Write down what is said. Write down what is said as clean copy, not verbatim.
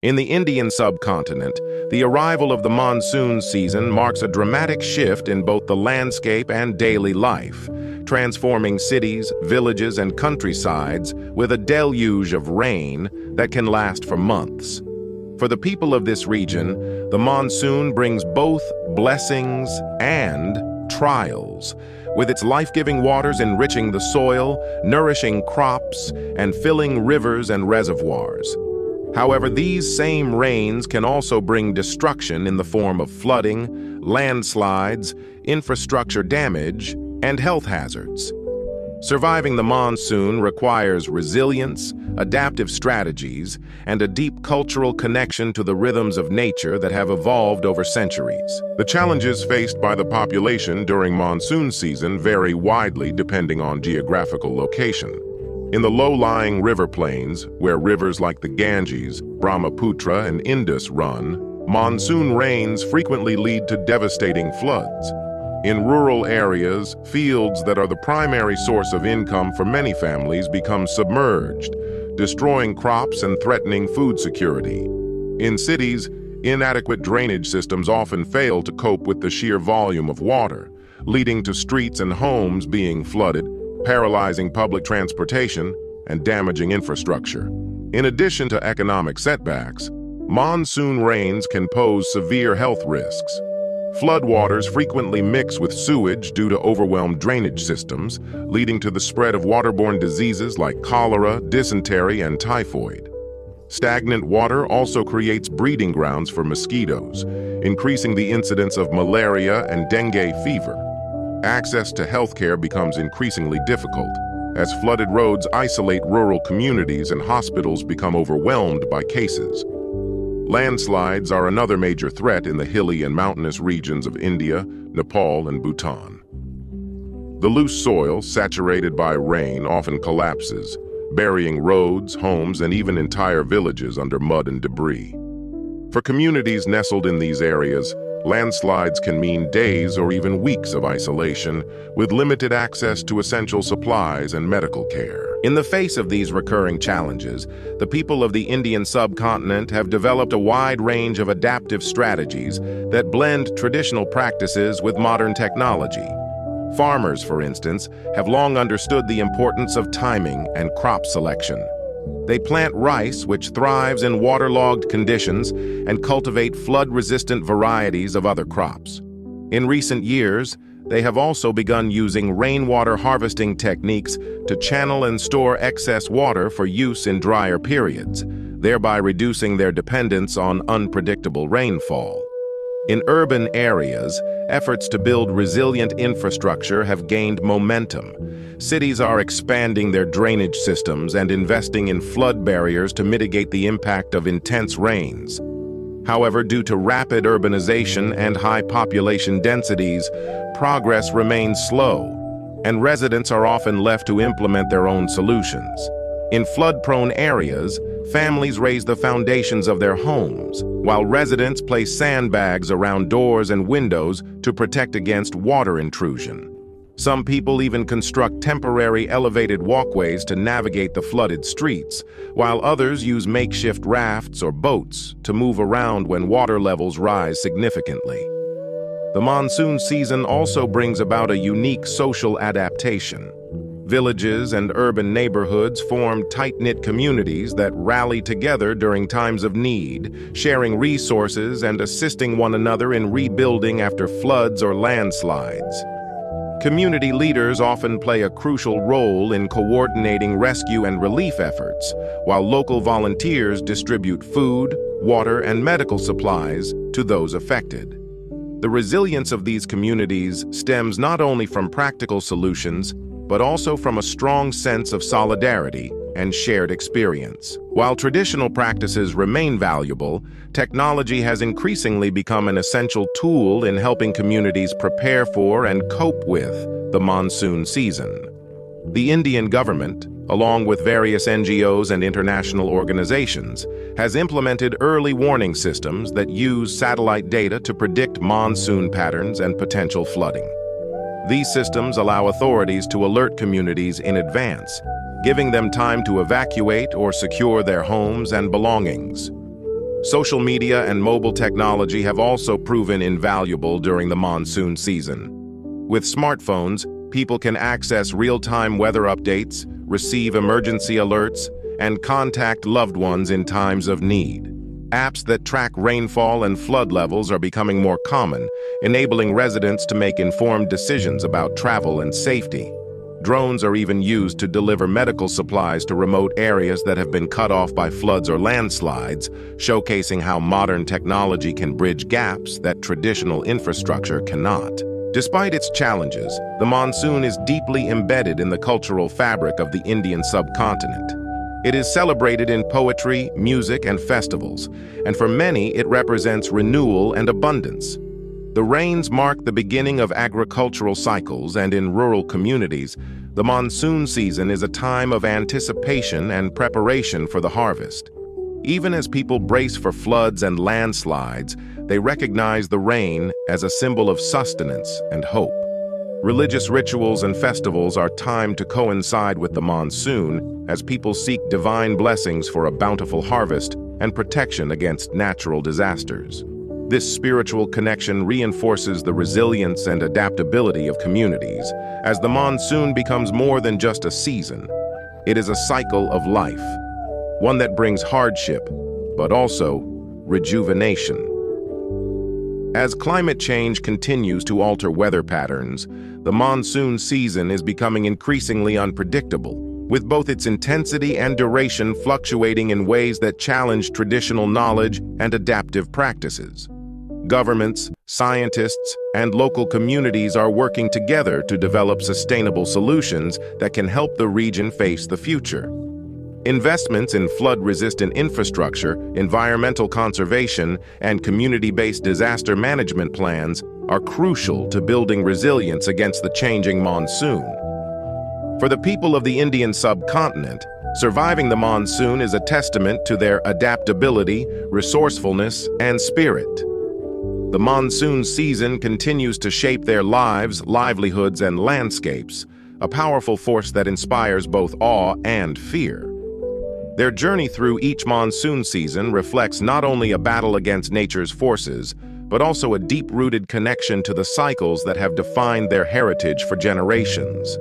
In the Indian subcontinent, the arrival of the monsoon season marks a dramatic shift in both the landscape and daily life, transforming cities, villages, and countrysides with a deluge of rain that can last for months. For the people of this region, the monsoon brings both blessings and trials, with its life-giving waters enriching the soil, nourishing crops, and filling rivers and reservoirs. However, these same rains can also bring destruction in the form of flooding, landslides, infrastructure damage, and health hazards. Surviving the monsoon requires resilience, adaptive strategies, and a deep cultural connection to the rhythms of nature that have evolved over centuries. The challenges faced by the population during monsoon season vary widely depending on geographical location. In the low-lying river plains, where rivers like the Ganges, Brahmaputra, and Indus run, monsoon rains frequently lead to devastating floods. In rural areas, fields that are the primary source of income for many families become submerged, destroying crops and threatening food security. In cities, inadequate drainage systems often fail to cope with the sheer volume of water, leading to streets and homes being flooded, paralyzing public transportation, and damaging infrastructure. In addition to economic setbacks, monsoon rains can pose severe health risks. Floodwaters frequently mix with sewage due to overwhelmed drainage systems, leading to the spread of waterborne diseases like cholera, dysentery, and typhoid. Stagnant water also creates breeding grounds for mosquitoes, increasing the incidence of malaria and dengue fever. Access to healthcare becomes increasingly difficult, as flooded roads isolate rural communities and hospitals become overwhelmed by cases. Landslides are another major threat in the hilly and mountainous regions of India, Nepal, and Bhutan. The loose soil, saturated by rain, often collapses, burying roads, homes, and even entire villages under mud and debris. For communities nestled in these areas, landslides can mean days or even weeks of isolation, with limited access to essential supplies and medical care. In the face of these recurring challenges, the people of the Indian subcontinent have developed a wide range of adaptive strategies that blend traditional practices with modern technology. Farmers, for instance, have long understood the importance of timing and crop selection. They plant rice, which thrives in waterlogged conditions, and cultivate flood-resistant varieties of other crops. In recent years, they have also begun using rainwater harvesting techniques to channel and store excess water for use in drier periods, thereby reducing their dependence on unpredictable rainfall. In urban areas, efforts to build resilient infrastructure have gained momentum. Cities are expanding their drainage systems and investing in flood barriers to mitigate the impact of intense rains. However, due to rapid urbanization and high population densities, progress remains slow, and residents are often left to implement their own solutions. In flood-prone areas, families raise the foundations of their homes, while residents place sandbags around doors and windows to protect against water intrusion. Some people even construct temporary elevated walkways to navigate the flooded streets, while others use makeshift rafts or boats to move around when water levels rise significantly. The monsoon season also brings about a unique social adaptation. Villages and urban neighborhoods form tight-knit communities that rally together during times of need, sharing resources and assisting one another in rebuilding after floods or landslides. Community leaders often play a crucial role in coordinating rescue and relief efforts, while local volunteers distribute food, water, and medical supplies to those affected. The resilience of these communities stems not only from practical solutions, but also from a strong sense of solidarity and shared experience. While traditional practices remain valuable, technology has increasingly become an essential tool in helping communities prepare for and cope with the monsoon season. The Indian government, along with various NGOs and international organizations, has implemented early warning systems that use satellite data to predict monsoon patterns and potential flooding. These systems allow authorities to alert communities in advance, giving them time to evacuate or secure their homes and belongings. Social media and mobile technology have also proven invaluable during the monsoon season. With smartphones, people can access real-time weather updates, receive emergency alerts, and contact loved ones in times of need. Apps that track rainfall and flood levels are becoming more common, enabling residents to make informed decisions about travel and safety. Drones are even used to deliver medical supplies to remote areas that have been cut off by floods or landslides, showcasing how modern technology can bridge gaps that traditional infrastructure cannot. Despite its challenges, the monsoon is deeply embedded in the cultural fabric of the Indian subcontinent. It is celebrated in poetry, music, and festivals, and for many it represents renewal and abundance. The rains mark the beginning of agricultural cycles, and in rural communities, the monsoon season is a time of anticipation and preparation for the harvest. Even as people brace for floods and landslides, they recognize the rain as a symbol of sustenance and hope. Religious rituals and festivals are timed to coincide with the monsoon as people seek divine blessings for a bountiful harvest and protection against natural disasters. This spiritual connection reinforces the resilience and adaptability of communities, as the monsoon becomes more than just a season. It is a cycle of life, one that brings hardship, but also rejuvenation. As climate change continues to alter weather patterns, the monsoon season is becoming increasingly unpredictable, with both its intensity and duration fluctuating in ways that challenge traditional knowledge and adaptive practices. Governments, scientists, and local communities are working together to develop sustainable solutions that can help the region face the future. Investments in flood-resistant infrastructure, environmental conservation, and community-based disaster management plans are crucial to building resilience against the changing monsoon. For the people of the Indian subcontinent, surviving the monsoon is a testament to their adaptability, resourcefulness, and spirit. The monsoon season continues to shape their lives, livelihoods, and landscapes, a powerful force that inspires both awe and fear. Their journey through each monsoon season reflects not only a battle against nature's forces, but also a deep-rooted connection to the cycles that have defined their heritage for generations.